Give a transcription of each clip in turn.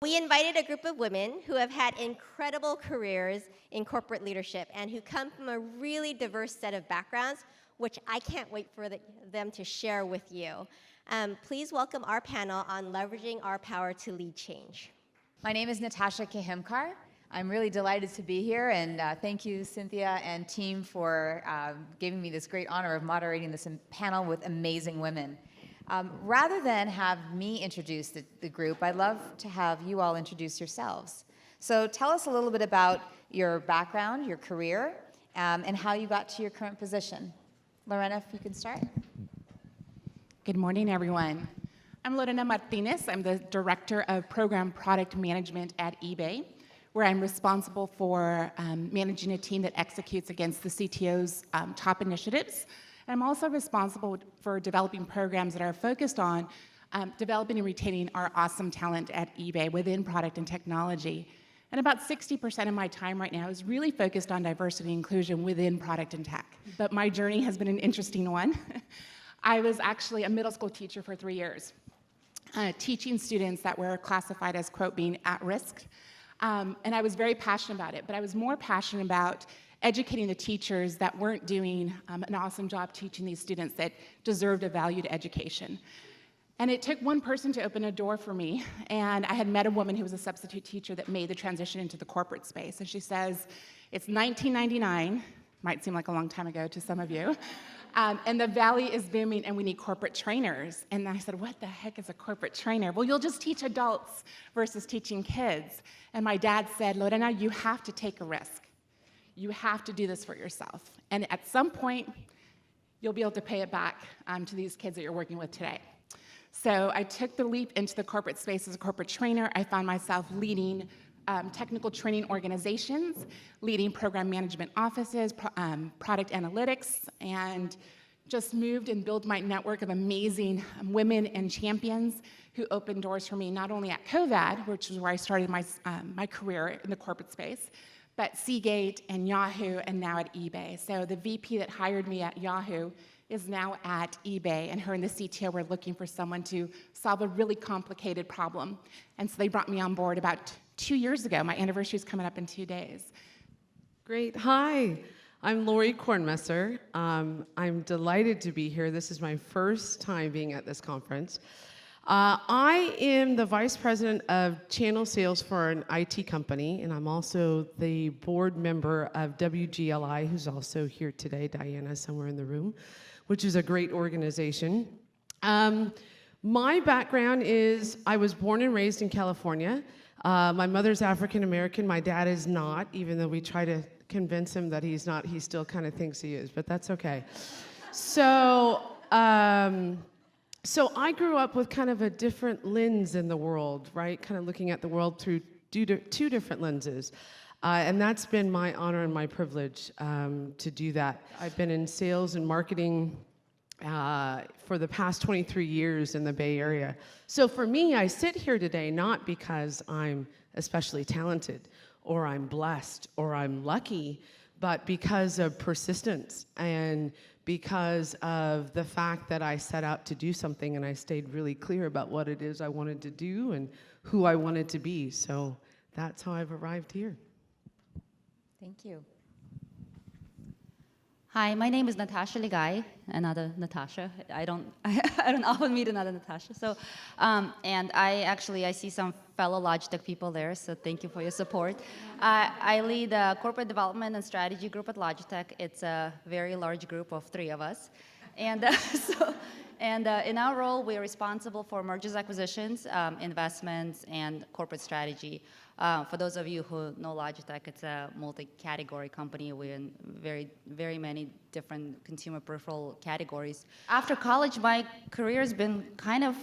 We invited a group of women who have had incredible careers in corporate leadership and who come from a really diverse set of backgrounds, which I can't wait for them to share with you. Please welcome our panel on leveraging our power to lead change. My name is Natasha Kahimkar. I'm really delighted to be here, and thank you, Cynthia and team, for giving me this great honor of moderating this panel with amazing women. Rather than have me introduce the group, I'd love to have you all introduce yourselves. So tell us a little bit about your background, your career, and how you got to your current position. Lorena, if you can start. Good morning, everyone. I'm Lorena Martinez. I'm the Director of Program Product Management at eBay, where I'm responsible for managing a team that executes against the CTO's top initiatives. And I'm also responsible for developing programs that are focused on developing and retaining our awesome talent at eBay within product and technology. And about 60% of my time right now is really focused on diversity and inclusion within product and tech. But my journey has been an interesting one. I was actually a middle school teacher for 3 years, teaching students that were classified as, quote, being at risk. And I was very passionate about it, but I was more passionate about educating the teachers that weren't doing an awesome job teaching these students that deserved a valued education. And it took one person to open a door for me, and I had met a woman who was a substitute teacher that made the transition into the corporate space. And she says, it's 1999, might seem like a long time ago to some of you, and the valley is booming and we need corporate trainers. And I said, what the heck is a corporate trainer? Well, you'll just teach adults versus teaching kids. And my dad said, Lorena, you have to take a risk. You have to do this for yourself. And at some point, you'll be able to pay it back to these kids that you're working with today. So I took the leap into the corporate space as a corporate trainer. I found myself leading technical training organizations, leading program management offices, product analytics, and just moved and built my network of amazing women and champions who opened doors for me, not only at Covad, which is where I started my career in the corporate space, but Seagate and Yahoo, and now at eBay. So the VP that hired me at Yahoo is now at eBay, and her and the CTO were looking for someone to solve a really complicated problem. And so they brought me on board about 2 years ago. My anniversary is coming up in 2 days. Great. Hi, I'm Lori Kornmesser. I'm delighted to be here. This is my first time being at this conference. I am the Vice President of Channel Sales for an IT company, and I'm also the board member of WGLI, who's also here today, Diana, somewhere in the room, which is a great organization. My background is I was born and raised in California. My mother's African American, my dad is not, even though we try to convince him that he's not, he still kind of thinks he is, but that's okay. So I grew up with kind of a different lens in the world, right? Kind of looking at the world through two different lenses. And that's been my honor and my privilege to do that. I've been in sales and marketing for the past 23 years in the Bay Area. So for me, I sit here today not because I'm especially talented or I'm blessed or I'm lucky, but because of persistence and because of the fact that I set out to do something and I stayed really clear about what it is I wanted to do and who I wanted to be. So that's how I've arrived here. Thank you. Hi, my name is Natasha Ligay, another Natasha. I don't often meet another Natasha. So, and I see some fellow Logitech people there, so thank you for your support. I lead a corporate development and strategy group at Logitech. It's a very large group of 3 of us. And in our role, we're responsible for mergers, acquisitions, investments, and corporate strategy. For those of you who know Logitech, it's a multi-category company. We're in very many different consumer peripheral categories. After college, my career has been kind of,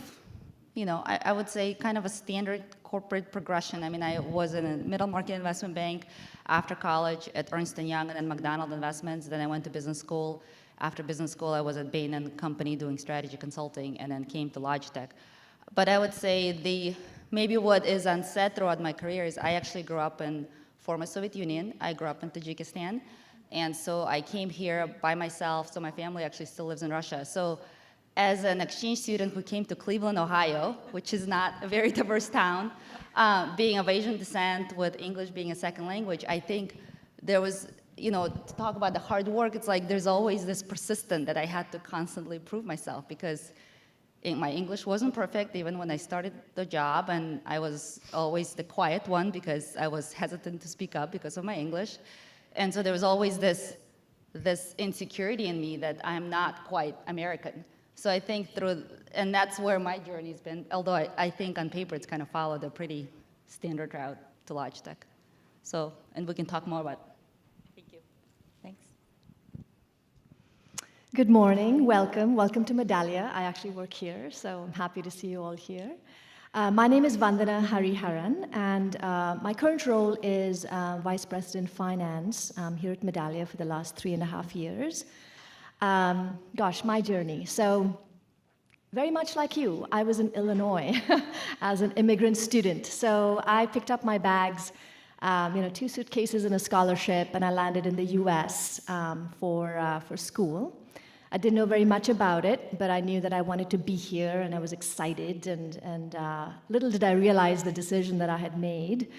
I would say kind of a standard corporate progression. I mean, I was in a middle market investment bank after college at Ernst & Young and then McDonald Investments. Then I went to business school. After business school, I was at Bain & Company doing strategy consulting and then came to Logitech. But I would say maybe what is unsaid throughout my career is I actually grew up in former Soviet Union. I grew up in Tajikistan. And so I came here by myself, so my family actually still lives in Russia. So as an exchange student who came to Cleveland, Ohio, which is not a very diverse town, being of Asian descent with English being a second language, I think there was, to talk about the hard work, it's like there's always this persistent that I had to constantly prove myself because my English wasn't perfect even when I started the job, and I was always the quiet one because I was hesitant to speak up because of my English. And so there was always this insecurity in me that I'm not quite American. So I think and that's where my journey's been, although I think on paper it's kind of followed a pretty standard route to Logitech. So, and we can talk more about it. Thank you. Thanks. Good morning, welcome to Medallia. I actually work here, so I'm happy to see you all here. My name is Vandana Hariharan, and my current role is Vice President Finance here at Medallia for the last 3.5 years. Gosh, my journey. So, very much like you, I was in Illinois as an immigrant student. So I picked up my bags, 2 suitcases and a scholarship, and I landed in the US for school. I didn't know very much about it, but I knew that I wanted to be here, and I was excited, and little did I realize the decision that I had made.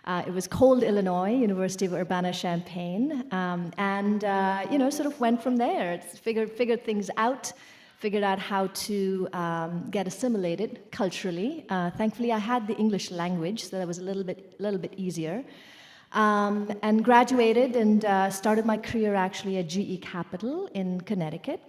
It was cold Illinois, University of Urbana-Champaign, and sort of went from there. Figured things out, figured out how to get assimilated culturally. Thankfully, I had the English language, so that was a little bit easier. And graduated and started my career actually at GE Capital in Connecticut.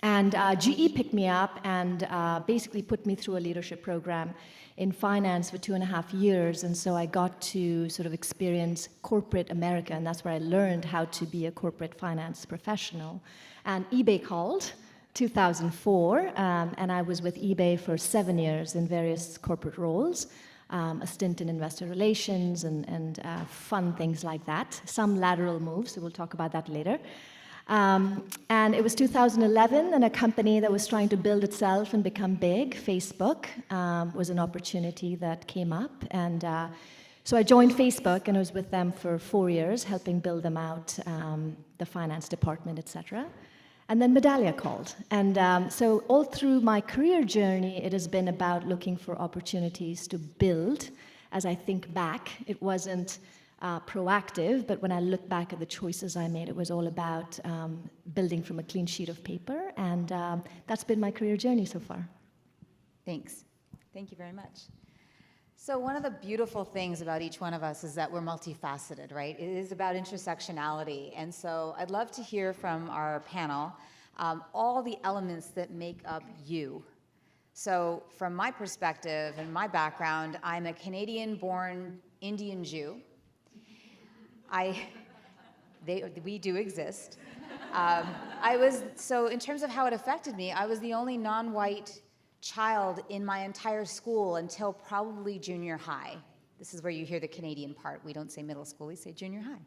And GE picked me up and basically put me through a leadership program in finance for 2.5 years. And so I got to sort of experience corporate America, and that's where I learned how to be a corporate finance professional. And eBay called 2004, and I was with eBay for 7 years in various corporate roles. A stint in investor relations and fun things like that. Some lateral moves, so we'll talk about that later. And it was 2011, and a company that was trying to build itself and become big, Facebook, was an opportunity that came up. And so I joined Facebook, and I was with them for 4 years, helping build them out, the finance department, et cetera. And then Medallia called. And so all through my career journey, it has been about looking for opportunities to build. As I think back, it wasn't proactive, but when I look back at the choices I made, it was all about building from a clean sheet of paper. And that's been my career journey so far. Thanks. Thank you very much. So one of the beautiful things about each one of us is that we're multifaceted, right? It is about intersectionality. And so I'd love to hear from our panel all the elements that make up you. So from my perspective and my background, I'm a Canadian-born Indian Jew. We do exist. So in terms of how it affected me, I was the only non-white child in my entire school until probably junior high. This is where you hear the Canadian part. We don't say middle school, we say junior high.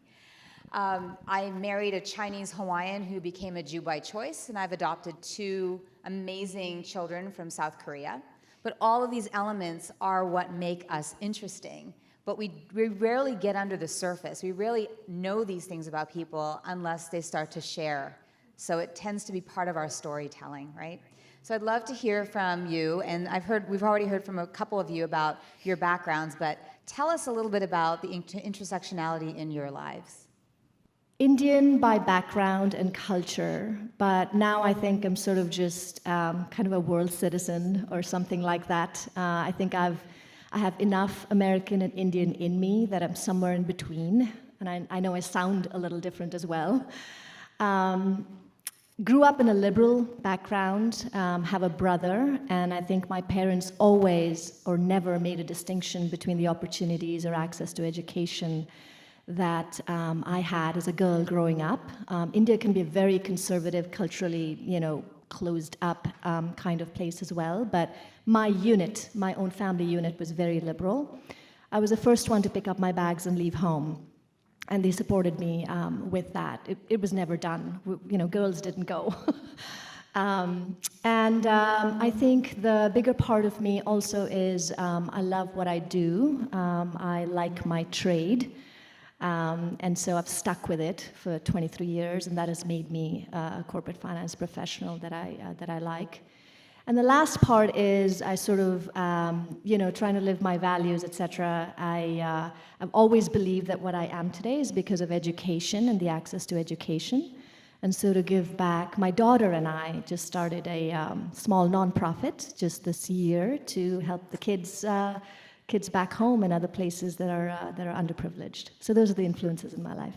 I married a Chinese Hawaiian who became a Jew by choice, and I've adopted 2 amazing children from South Korea. But all of these elements are what make us interesting. But we rarely get under the surface. We rarely know these things about people unless they start to share. So it tends to be part of our storytelling, right? So I'd love to hear from you, and we've already heard from a couple of you about your backgrounds, but tell us a little bit about the intersectionality in your lives. Indian by background and culture, but now I think I'm sort of just kind of a world citizen or something like that. I think I have enough American and Indian in me that I'm somewhere in between, and I know I sound a little different as well. Grew up in a liberal background, have a brother, and I think my parents always or never made a distinction between the opportunities or access to education that I had as a girl growing up. India can be a very conservative, culturally, closed up kind of place as well, but my own family unit was very liberal. I was the first one to pick up my bags and leave home. And they supported me with that. It was never done. Girls didn't go. I think the bigger part of me also is I love what I do. I like my trade. And so I've stuck with it for 23 years, and that has made me a corporate finance professional that I like. And the last part is I sort of, trying to live my values, etc. I've always believed that what I am today is because of education and the access to education. And so to give back, my daughter and I just started a small nonprofit just this year to help the kids back home and other places that are underprivileged. So those are the influences in my life.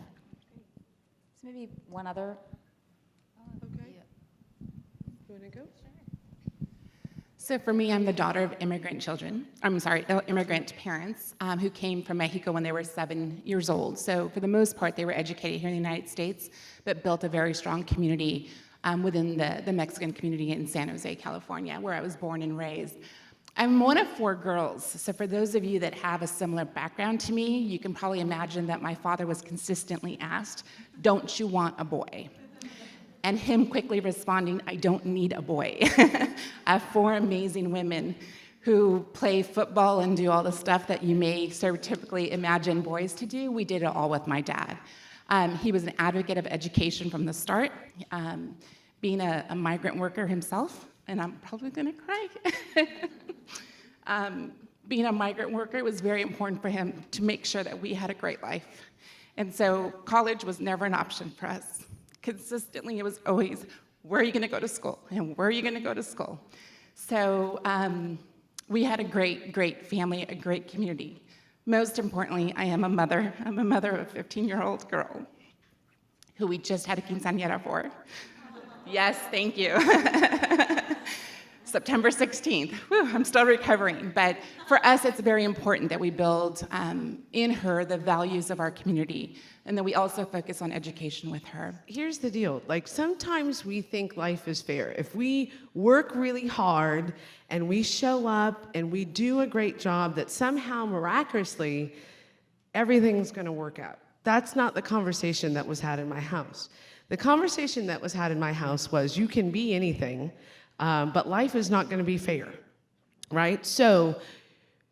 So maybe one other. Okay. You want to go? So for me, I'm the daughter of immigrant immigrant parents who came from Mexico when they were 7 years old. So for the most part, they were educated here in the United States, but built a very strong community within the Mexican community in San Jose, California, where I was born and raised. I'm one of 4 girls, so for those of you that have a similar background to me, you can probably imagine that my father was consistently asked, "Don't you want a boy?" And him quickly responding, "I don't need a boy." I have 4 amazing women who play football and do all the stuff that you may stereotypically imagine boys to do. We did it all with my dad. He was an advocate of education from the start, being a migrant worker himself, and I'm probably gonna cry. Being a migrant worker, it was very important for him to make sure that we had a great life. And so college was never an option for us. Consistently, it was always, where are you gonna go to school? And where are you gonna go to school? So we had a great, great family, a great community. Most importantly, I am a mother. I'm a mother of a 15-year-old girl who we just had a quinceañera for. Yes, thank you. September 16th. Whew, I'm still recovering. But for us, it's very important that we build in her the values of our community, and that we also focus on education with her. Here's the deal. Like, sometimes we think life is fair. If we work really hard and we show up and we do a great job, that somehow miraculously everything's going to work out. That's not the conversation that was had in my house. The conversation that was had in my house was, you can be anything, but life is not going to be fair, right? So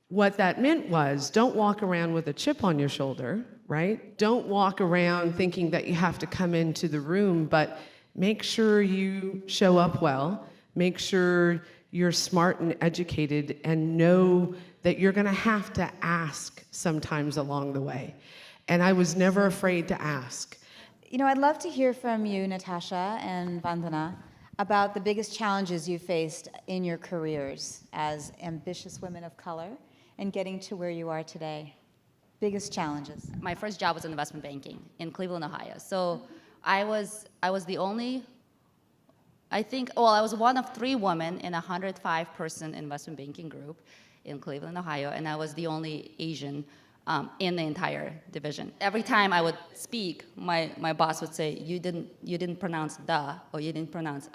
what that meant was, don't walk around with a chip on your shoulder, right? Don't walk around thinking that you have to come into the room, but make sure you show up well, make sure you're smart and educated, and know that you're going to have to ask sometimes along the way. And I was never afraid to ask. You know, I'd love to hear from you, Natasha and Vandana, about the biggest challenges you faced in your careers as ambitious women of color and getting to where you are today. Biggest challenges. My first job was in investment banking in Cleveland, Ohio. So I was the only, I was one of 3 women in a 105-person investment banking group in Cleveland, Ohio, and I was the only Asian in the entire division. Every time I would speak, my boss would say, you didn't pronounce "the" or you didn't pronounce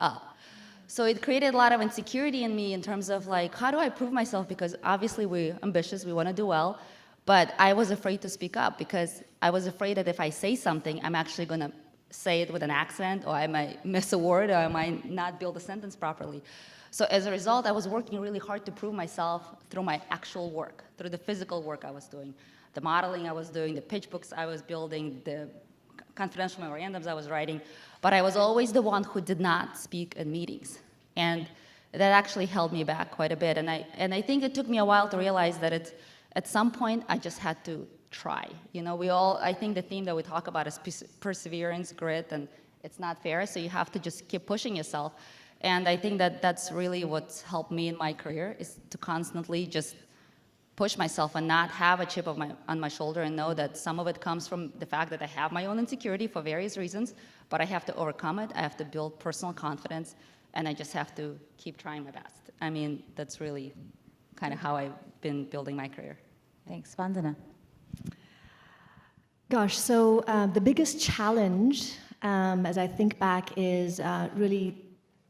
So it created a lot of insecurity in me in terms of, like, how do I prove myself? Because obviously we're ambitious, we want to do well, but I was afraid to speak up because I was afraid that if I say something, I'm actually going to say it with an accent, or I might miss a word, or I might not build a sentence properly. So as a result, I was working really hard to prove myself through my actual work, through the physical work I was doing, the modeling I was doing, the pitch books I was building, the confidential memorandums I was writing, but I was always the one who did not speak in meetings. And that actually held me back quite a bit. And I think it took me a while to realize that at some point, I just had to try. You know, I think the theme that we talk about is perseverance, grit, and it's not fair, so you have to just keep pushing yourself. And I think that that's really what's helped me in my career, is to constantly just push myself and not have a chip on my shoulder, and know that some of it comes from the fact that I have my own insecurity for various reasons, but I have to overcome it. I have to build personal confidence, and I just have to keep trying my best. I mean, that's really kind of how I've been building my career. Thanks. Vandana. Gosh, so the biggest challenge, as I think back, is really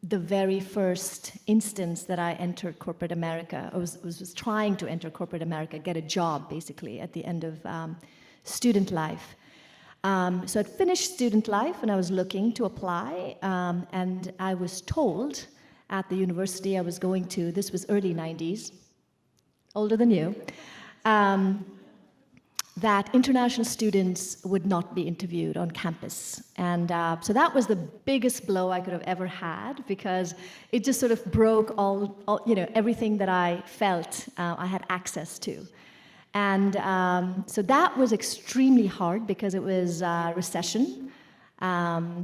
the very first instance that I entered corporate America. I was trying to enter corporate America, get a job, basically, at the end of student life. So I'd finished student life, and I was looking to apply, and I was told at the university I was going to, this was early 90s, older than you, that international students would not be interviewed on campus. And so that was the biggest blow I could have ever had, because it just sort of broke all everything that I felt I had access to. And so that was extremely hard because it was recession.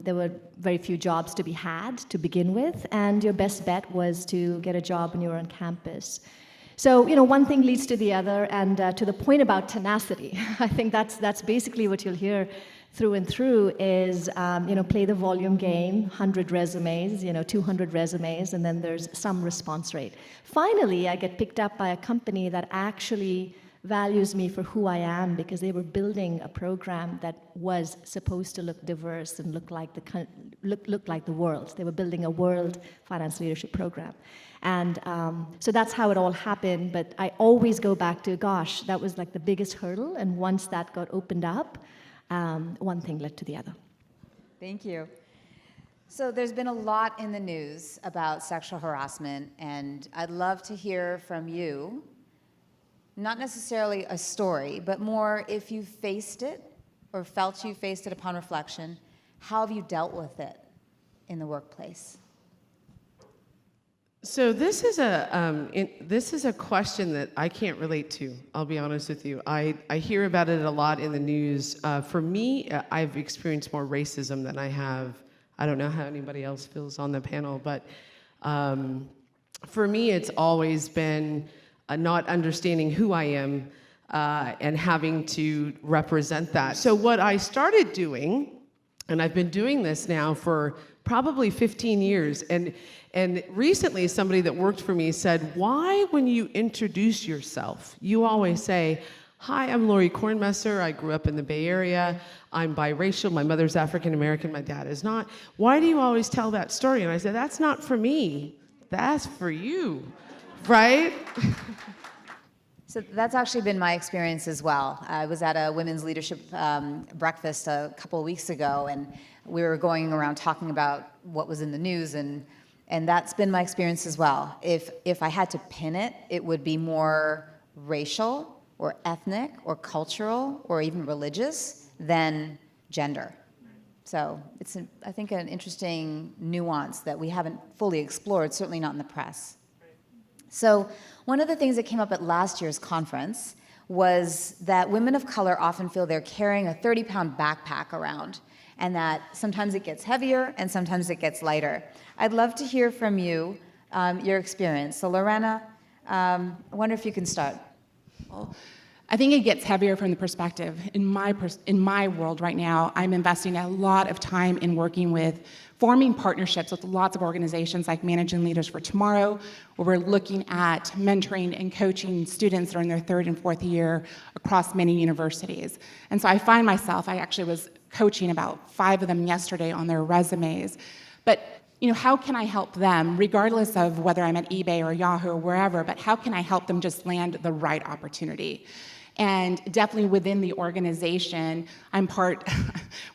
There were very few jobs to be had to begin with, and your best bet was to get a job when you were on campus. So, one thing leads to the other, and to the point about tenacity, I think that's basically what you'll hear through and through is, play the volume game, 100 resumes, 200 resumes, and then there's some response rate. Finally, I get picked up by a company that actually values me for who I am, because they were building a program that was supposed to look diverse and look like the world. They were building a world finance leadership program. And so that's how it all happened. But I always go back to, gosh, that was like the biggest hurdle. And once that got opened up, one thing led to the other. Thank you. So there's been a lot in the news about sexual harassment, and I'd love to hear from you, not necessarily a story, but more if you faced it or felt you faced it upon reflection, how have you dealt with it in the workplace? So this is a question that I can't relate to. I'll be honest with you. I hear about it a lot in the news. For me, I've experienced more racism than I have. I don't know how anybody else feels on the panel, but for me, it's always been not understanding who I am and having to represent that. So what I started doing, and I've been doing this now for probably 15 years, and recently somebody that worked for me said, why when you introduce yourself, you always say, hi, I'm Lori Kornmesser, I grew up in the Bay Area, I'm biracial, my mother's African American, my dad is not. Why do you always tell that story? And I said, that's not for me, that's for you, right? So that's actually been my experience as well. I was at a women's leadership breakfast a couple of weeks ago, and we were going around talking about what was in the news, and that's been my experience as well. If I had to pin it, it would be more racial or ethnic or cultural or even religious than gender. So it's, I think, an interesting nuance that we haven't fully explored, certainly not in the press. So one of the things that came up at last year's conference was that women of color often feel they're carrying a 30-pound backpack around, and that sometimes it gets heavier and sometimes it gets lighter. I'd love to hear from you, your experience. So Lorena, I wonder if you can start. Well, I think it gets heavier from the perspective. In my world right now, I'm investing a lot of time in working with forming partnerships with lots of organizations like Managing Leaders for Tomorrow, where we're looking at mentoring and coaching students that are in their third and fourth year across many universities. And so I find myself, I actually was coaching about 5 of them yesterday on their resumes. But how can I help them, regardless of whether I'm at eBay or Yahoo or wherever, but how can I help them just land the right opportunity? And definitely within the organization,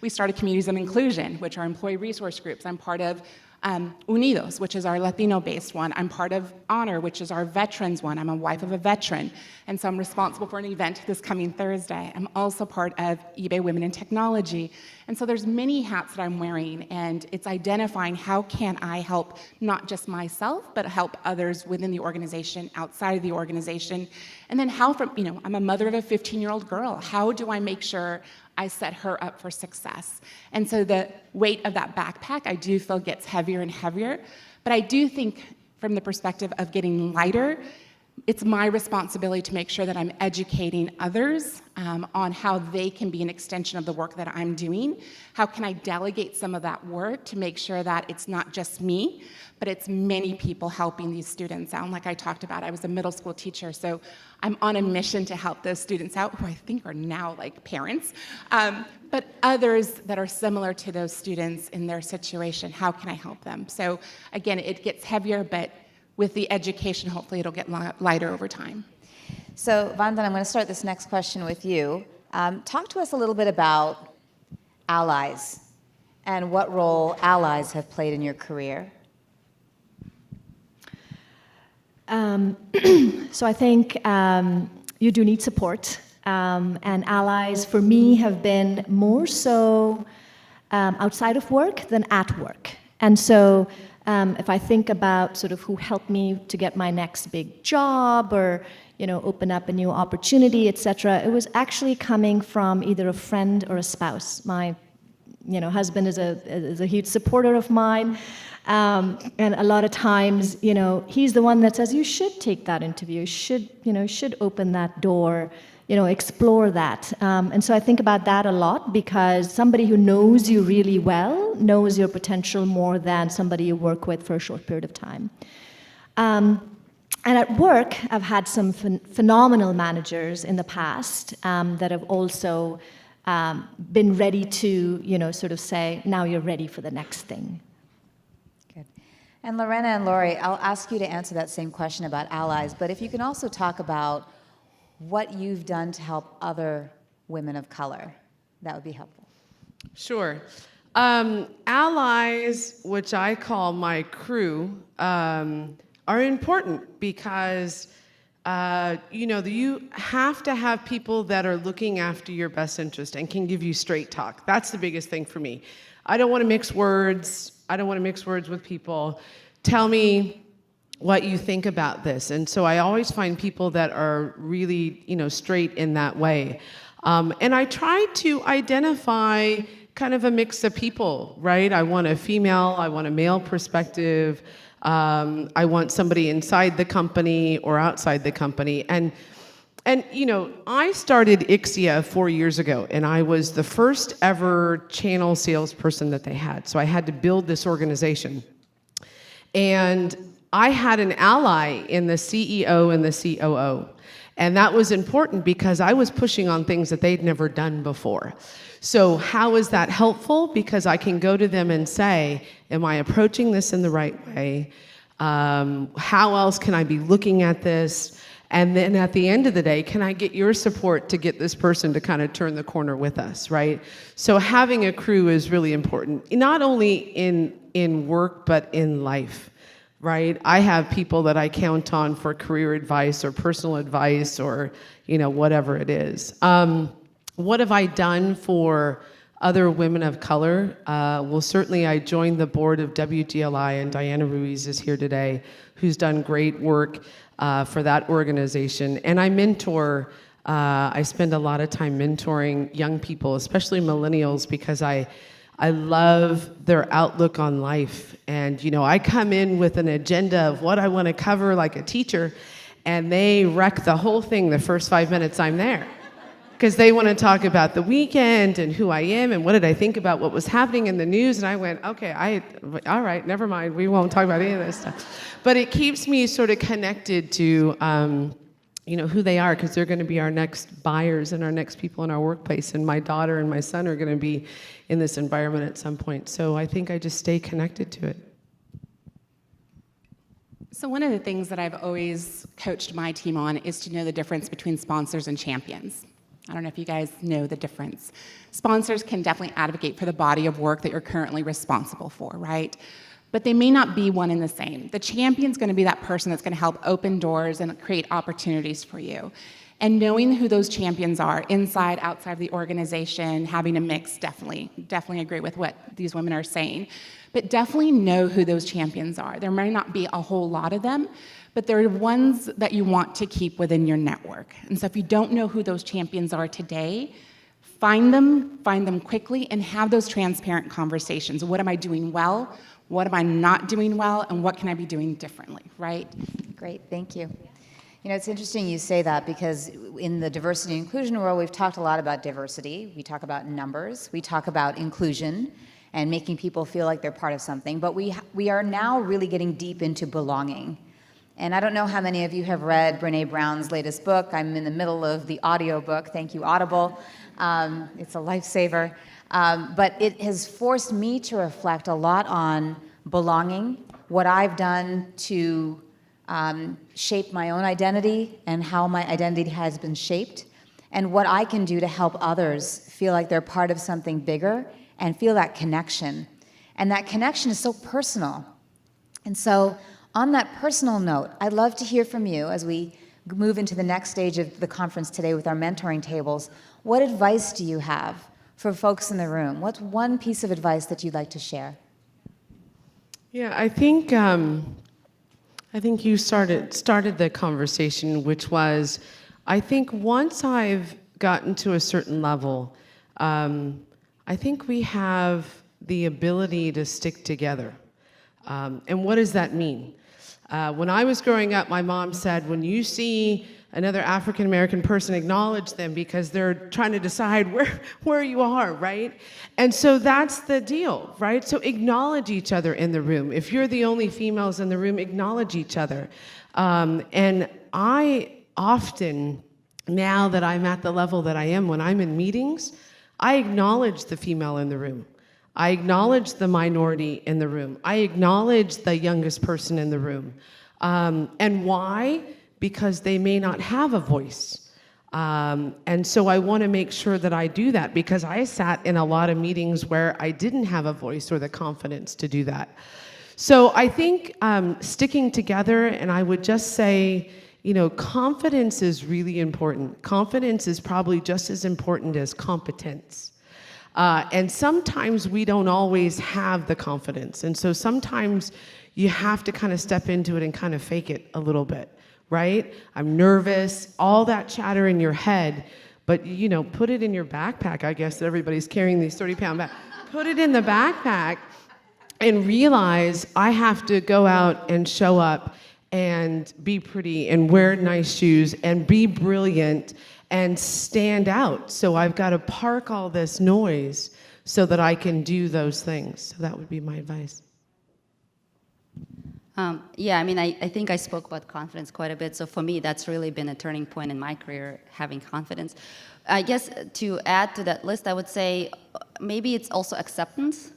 we started Communities of Inclusion, which are employee resource groups. I'm part of Unidos, which is our Latino-based one. I'm part of Honor, which is our veterans one. I'm a wife of a veteran, and so I'm responsible for an event this coming Thursday. I'm also part of eBay Women in Technology. And so there's many hats that I'm wearing, and it's identifying how can I help not just myself, but help others within the organization, outside of the organization. And then I'm a mother of a 15-year-old girl. How do I make sure I set her up for success? And so the weight of that backpack, I do feel gets heavier and heavier. But I do think from the perspective of getting lighter, it's my responsibility to make sure that I'm educating others on how they can be an extension of the work that I'm doing. How can I delegate some of that work to make sure that it's not just me, but it's many people helping these students out. And like I talked about, I was a middle school teacher, so I'm on a mission to help those students out, who I think are now like parents, but others that are similar to those students in their situation, how can I help them? So again, it gets heavier, but with the education, hopefully it'll get lighter over time. So Vandana, I'm going to start this next question with you. Talk to us a little bit about allies and what role allies have played in your career. So I think you do need support. And allies for me have been more so outside of work than at work. And so if I think about sort of who helped me to get my next big job or open up a new opportunity, etc., it was actually coming from either a friend or a spouse. My husband is a huge supporter of mine. And a lot of times, he's the one that says, you should take that interview, should open that door, explore that. And so I think about that a lot, because somebody who knows you really well knows your potential more than somebody you work with for a short period of time. And at work, I've had some phenomenal managers in the past that have also been ready to, sort of say, now you're ready for the next thing. Good. And Lorena and Lori, I'll ask you to answer that same question about allies, but if you can also talk about what you've done to help other women of color, that would be helpful. Sure. Allies, which I call my crew, are important because you have to have people that are looking after your best interest and can give you straight talk. That's the biggest thing for me. I don't want to mix words. I don't want to mix words with people. Tell me what you think about this. And so I always find people that are really, straight in that way. And I try to identify kind of a mix of people, right? I want a female, I want a male perspective. I want somebody inside the company or outside the company. And I started Ixia 4 years ago, and I was the first ever channel salesperson that they had. So I had to build this organization. And I had an ally in the CEO and the COO. And that was important because I was pushing on things that they'd never done before. So how is that helpful? Because I can go to them and say, am I approaching this in the right way? How else can I be looking at this? And then at the end of the day, can I get your support to get this person to kind of turn the corner with us, right? So having a crew is really important, not only in work, but in life, right? I have people that I count on for career advice or personal advice or, whatever it is. What have I done for other women of color? Well, certainly I joined the board of WGLI, and Diana Ruiz is here today, who's done great work for that organization. And I mentor, I spend a lot of time mentoring young people, especially millennials, because I love their outlook on life. And, I come in with an agenda of what I want to cover like a teacher, and they wreck the whole thing the first 5 minutes I'm there. Because they want to talk about the weekend and who I am and what did I think about what was happening in the news. And I went, okay, all right, never mind. We won't talk about any of this stuff. But it keeps me sort of connected to, who they are, because they're going to be our next buyers and our next people in our workplace. And my daughter and my son are going to be in this environment at some point. So I think I just stay connected to it. So one of the things that I've always coached my team on is to know the difference between sponsors and champions. I don't know if you guys know the difference. Sponsors can definitely advocate for the body of work that you're currently responsible for, right? But they may not be one and the same. The champion's going to be that person that's going to help open doors and create opportunities for you. And knowing who those champions are, inside, outside of the organization, having a mix, definitely agree with what these women are saying. But definitely know who those champions are. There may not be a whole lot of them, but there are ones that you want to keep within your network. And so if you don't know who those champions are today, find them quickly, and have those transparent conversations. What am I doing well? What am I not doing well? And what can I be doing differently, right? Great, thank you. It's interesting you say that, because in the diversity and inclusion world, we've talked a lot about diversity. We talk about numbers. We talk about inclusion and making people feel like they're part of something. But we are now really getting deep into belonging. And I don't know how many of you have read Brené Brown's latest book. I'm in the middle of the audio book. Thank you, Audible. It's a lifesaver. But it has forced me to reflect a lot on belonging, what I've done to shape my own identity and how my identity has been shaped, and what I can do to help others feel like they're part of something bigger and feel that connection. And that connection is so personal. And so on that personal note, I'd love to hear from you as we move into the next stage of the conference today with our mentoring tables, what advice do you have for folks in the room? What's one piece of advice that you'd like to share? Yeah, I think you started the conversation, which was, I think once I've gotten to a certain level, I think we have the ability to stick together. And what does that mean? When I was growing up, my mom said, when you see another African American person, acknowledge them because they're trying to decide where you are, right? And so that's the deal, right? So acknowledge each other in the room. If you're the only females in the room, acknowledge each other. And I often, now that I'm at the level that I am, when I'm in meetings, I acknowledge the female in the room. I acknowledge the minority in the room. I acknowledge the youngest person in the room. And why? Because they may not have a voice. And so I want to make sure that I do that, because I sat in a lot of meetings where I didn't have a voice or the confidence to do that. So I think sticking together, and I would just say, confidence is really important. Confidence is probably just as important as competence. And sometimes we don't always have the confidence. And so sometimes you have to kind of step into it and kind of fake it a little bit, right? I'm nervous, all that chatter in your head, but put it in your backpack. I guess that everybody's carrying these 30-pound bags. Put it in the backpack and realize I have to go out and show up and be pretty and wear nice shoes and be brilliant and stand out. So I've got to park all this noise so that I can do those things. So that would be my advice. Yeah, I think I spoke about confidence quite a bit. So for me, that's really been a turning point in my career, having confidence. I guess to add to that list, I would say maybe it's also acceptance.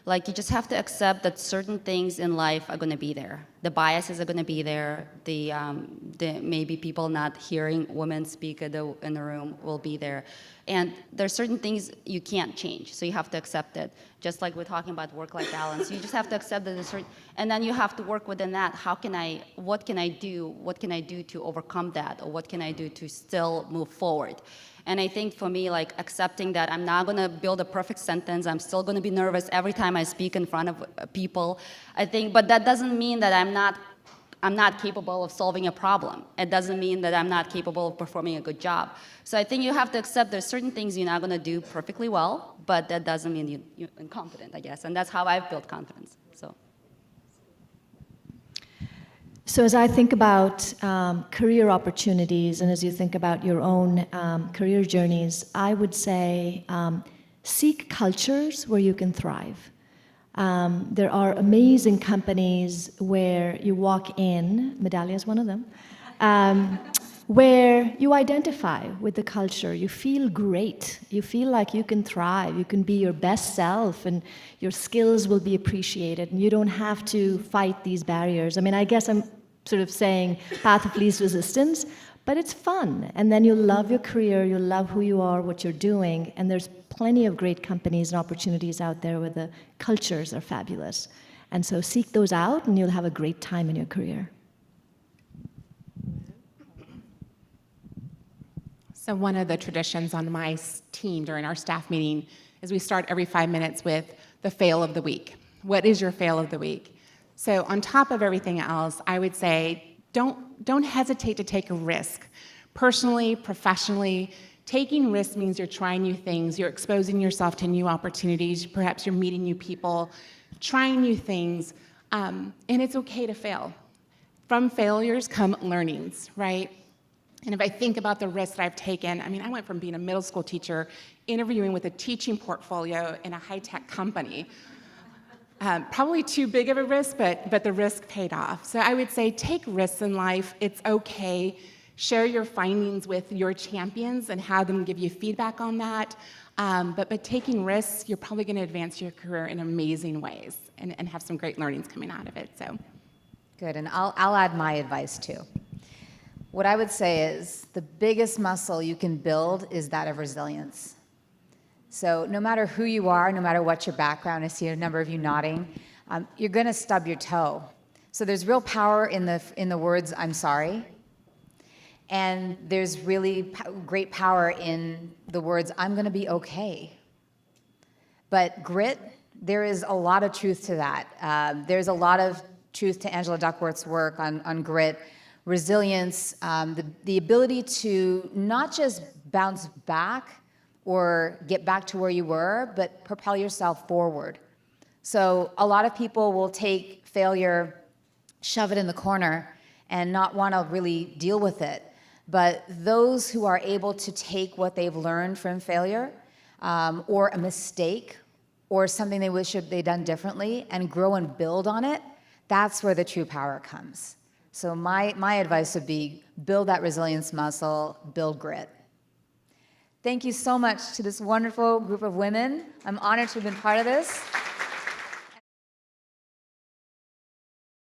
Like, you just have to accept that certain things in life are going to be there. The biases are going to be there. The maybe people not hearing women speak in the room will be there. And there's certain things you can't change, so you have to accept it. Just like we're talking about work-life balance, you just have to accept that there's certain, and then you have to work within that. What can I do to overcome that, or what can I do to still move forward? And I think for me, like, accepting that I'm not going to build a perfect sentence, I'm still going to be nervous every time I speak in front of people, I think, but that doesn't mean that I'm not capable of solving a problem. It doesn't mean that I'm not capable of performing a good job. So I think you have to accept there's certain things you're not going to do perfectly well, but that doesn't mean you're incompetent, I guess. And that's how I've built confidence. So as I think about career opportunities, and as you think about your own career journeys, I would say seek cultures where you can thrive. There are amazing companies where you walk in, Medallia is one of them, where you identify with the culture, you feel great, you feel like you can thrive, you can be your best self, and your skills will be appreciated, and you don't have to fight these barriers. I guess I'm sort of saying path of least resistance, but it's fun. And then you'll love your career, you'll love who you are, what you're doing, and there's plenty of great companies and opportunities out there where the cultures are fabulous. And so seek those out, and you'll have a great time in your career. So one of the traditions on my team during our staff meeting is we start every 5 minutes with the fail of the week. What is your fail of the week? So on top of everything else, I would say don't hesitate to take a risk. Personally, professionally, taking risks means you're trying new things, you're exposing yourself to new opportunities, perhaps you're meeting new people, trying new things, and it's okay to fail. From failures come learnings, right? And if I think about the risks that I've taken, I went from being a middle school teacher, interviewing with a teaching portfolio in a high-tech company. Probably too big of a risk, but the risk paid off. So I would say take risks in life. It's okay. Share your findings with your champions and have them give you feedback on that. But taking risks, you're probably going to advance your career in amazing ways and have some great learnings coming out of it. So, good, and I'll add my advice too. What I would say is the biggest muscle you can build is that of resilience. So no matter who you are, no matter what your background, I see a number of you nodding, you're going to stub your toe. So there's real power in the words, "I'm sorry." And there's really great power in the words, I'm going to be okay. But grit, there is a lot of truth to that. There's a lot of truth to Angela Duckworth's work on grit, resilience, the ability to not just bounce back or get back to where you were, but propel yourself forward. So a lot of people will take failure, shove it in the corner, and not want to really deal with it. But those who are able to take what they've learned from failure, or a mistake, or something they wish they'd done differently, and grow and build on it, that's where the true power comes. So my advice would be build that resilience muscle, build grit. Thank you so much to this wonderful group of women. I'm honored to have been part of this.